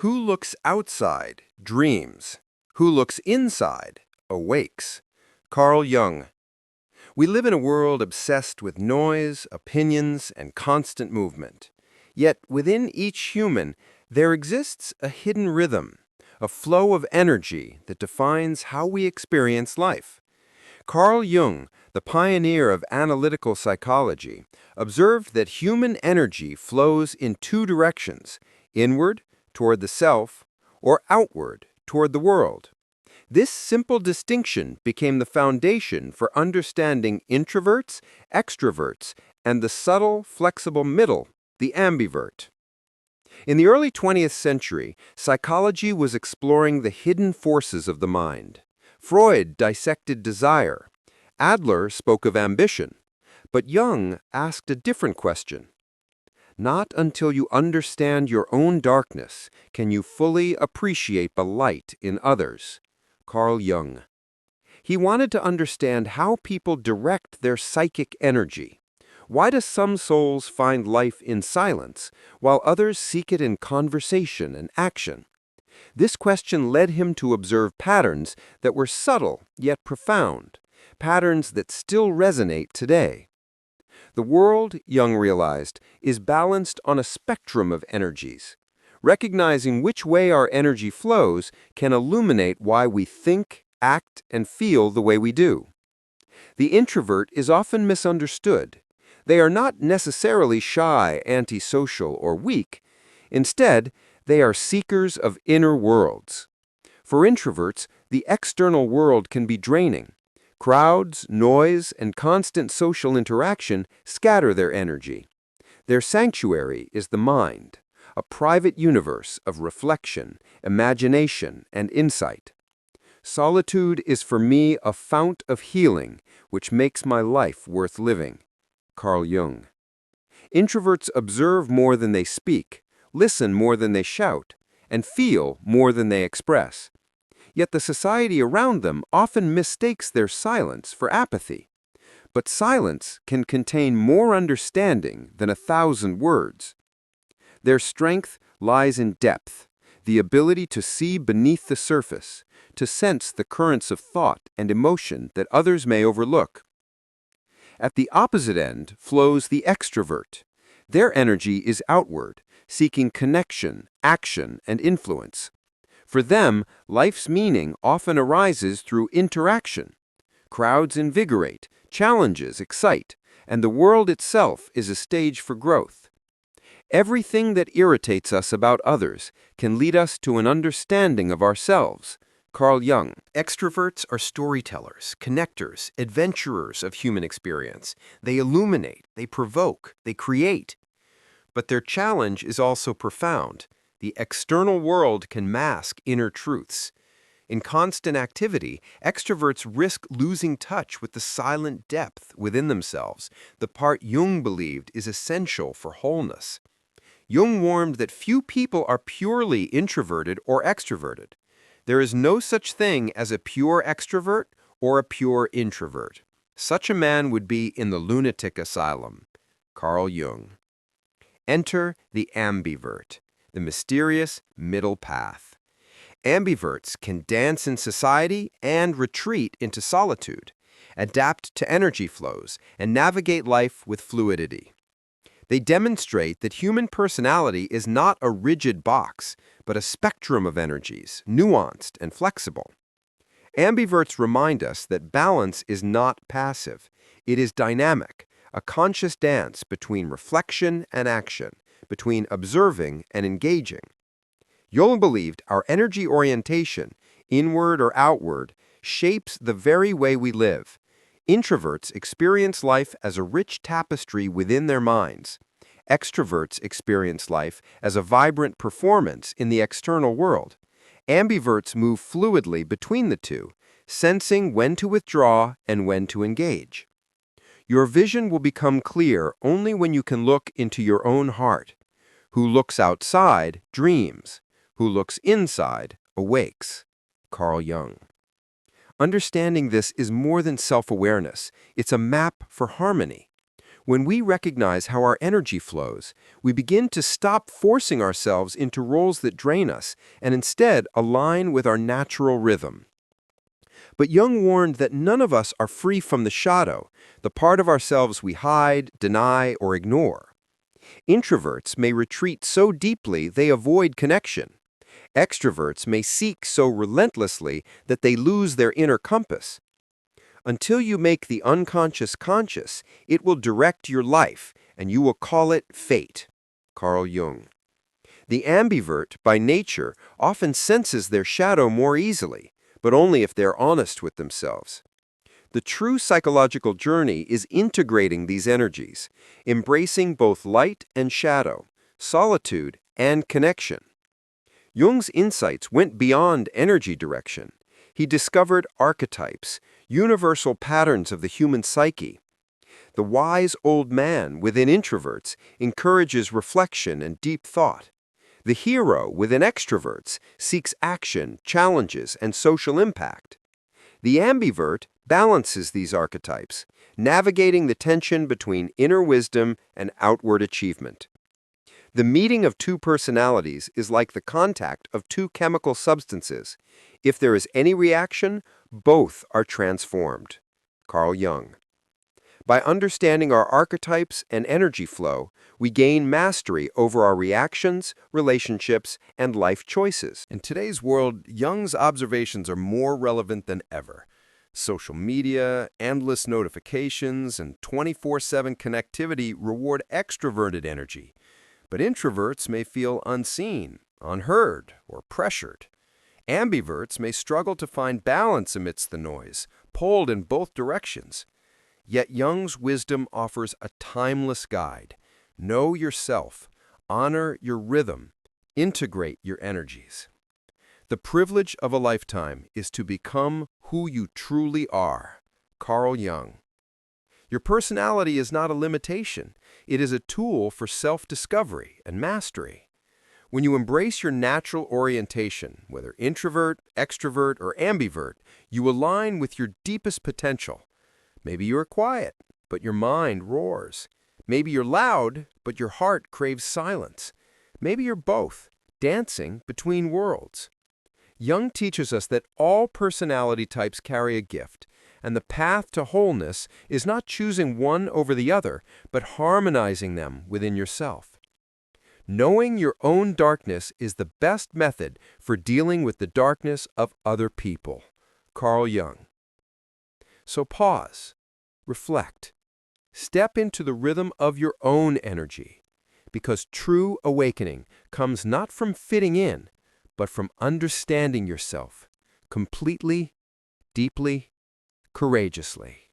Who looks outside dreams. Who looks inside awakes. Carl Jung. We live in a world obsessed with noise, opinions, and constant movement. Yet within each human, there exists a hidden rhythm, a flow of energy that defines how we experience life. Carl Jung, the pioneer of analytical psychology, observed that human energy flows in two directions, inward, toward the self, or outward, toward the world. This simple distinction became the foundation for understanding introverts, extroverts, and the subtle, flexible middle, the ambivert. In the early 20th century, psychology was exploring the hidden forces of the mind. Freud dissected desire. Adler spoke of ambition. But Jung asked a different question. Not until you understand your own darkness can you fully appreciate the light in others. Carl Jung. He wanted to understand how people direct their psychic energy. Why do some souls find life in silence, while others seek it in conversation and action? This question led him to observe patterns that were subtle yet profound, patterns that still resonate today. The world, Jung realized, is balanced on a spectrum of energies. Recognizing which way our energy flows can illuminate why we think, act, and feel the way we do. The introvert is often misunderstood. They are not necessarily shy, antisocial, or weak. Instead, they are seekers of inner worlds. For introverts, the external world can be draining. Crowds, noise, and constant social interaction scatter their energy. Their sanctuary is the mind, a private universe of reflection, imagination, and insight. Solitude is for me a fount of healing, which makes my life worth living. Carl Jung. Introverts observe more than they speak, listen more than they shout, and feel more than they express. Yet the society around them often mistakes their silence for apathy. But silence can contain more understanding than 1,000 words. Their strength lies in depth, the ability to see beneath the surface, to sense the currents of thought and emotion that others may overlook. At the opposite end flows the extrovert. Their energy is outward, seeking connection, action, and influence. For them, life's meaning often arises through interaction. Crowds invigorate, challenges excite, and the world itself is a stage for growth. Everything that irritates us about others can lead us to an understanding of ourselves. Carl Jung. Extroverts are storytellers, connectors, adventurers of human experience. They illuminate, they provoke, they create. But their challenge is also profound. The external world can mask inner truths. In constant activity, extroverts risk losing touch with the silent depth within themselves, the part Jung believed is essential for wholeness. Jung warned that few people are purely introverted or extroverted. There is no such thing as a pure extrovert or a pure introvert. Such a man would be in the lunatic asylum. Carl Jung. Enter the ambivert, the mysterious middle path. Ambiverts can dance in society and retreat into solitude, adapt to energy flows, and navigate life with fluidity. They demonstrate that human personality is not a rigid box, but a spectrum of energies, nuanced and flexible. Ambiverts remind us that balance is not passive. It is dynamic, a conscious dance between reflection and action, between observing and engaging. Jung believed our energy orientation, inward or outward, shapes the very way we live. Introverts experience life as a rich tapestry within their minds. Extroverts experience life as a vibrant performance in the external world. Ambiverts move fluidly between the two, sensing when to withdraw and when to engage. Your vision will become clear only when you can look into your own heart. Who looks outside dreams. Who looks inside awakes. Carl Jung. Understanding this is more than self-awareness. It's a map for harmony. When we recognize how our energy flows, we begin to stop forcing ourselves into roles that drain us and instead align with our natural rhythm. But Jung warned that none of us are free from the shadow, the part of ourselves we hide, deny, or ignore. Introverts may retreat so deeply they avoid connection. Extroverts may seek so relentlessly that they lose their inner compass. Until you make the unconscious conscious, it will direct your life, and you will call it fate. Carl Jung. The ambivert, by nature, often senses their shadow more easily, but only if they're honest with themselves. The true psychological journey is integrating these energies, embracing both light and shadow, solitude and connection. Jung's insights went beyond energy direction. He discovered archetypes, universal patterns of the human psyche. The wise old man within introverts encourages reflection and deep thought. The hero within extroverts seeks action, challenges, and social impact. The ambivert balances these archetypes, navigating the tension between inner wisdom and outward achievement. The meeting of two personalities is like the contact of two chemical substances. If there is any reaction, both are transformed. Carl Jung. By understanding our archetypes and energy flow, we gain mastery over our reactions, relationships, and life choices. In today's world, Jung's observations are more relevant than ever. Social media, endless notifications, and 24/7 connectivity reward extroverted energy. But introverts may feel unseen, unheard, or pressured. Ambiverts may struggle to find balance amidst the noise, pulled in both directions. Yet Jung's wisdom offers a timeless guide. Know yourself, honor your rhythm, integrate your energies. The privilege of a lifetime is to become who you truly are. Carl Jung. Your personality is not a limitation. It is a tool for self-discovery and mastery. When you embrace your natural orientation, whether introvert, extrovert, or ambivert, you align with your deepest potential. Maybe you are quiet, but your mind roars. Maybe you're loud, but your heart craves silence. Maybe you're both, dancing between worlds. Jung teaches us that all personality types carry a gift, and the path to wholeness is not choosing one over the other, but harmonizing them within yourself. Knowing your own darkness is the best method for dealing with the darkness of other people. Carl Jung. So pause, reflect, step into the rhythm of your own energy, because true awakening comes not from fitting in, but from understanding yourself completely, deeply, courageously.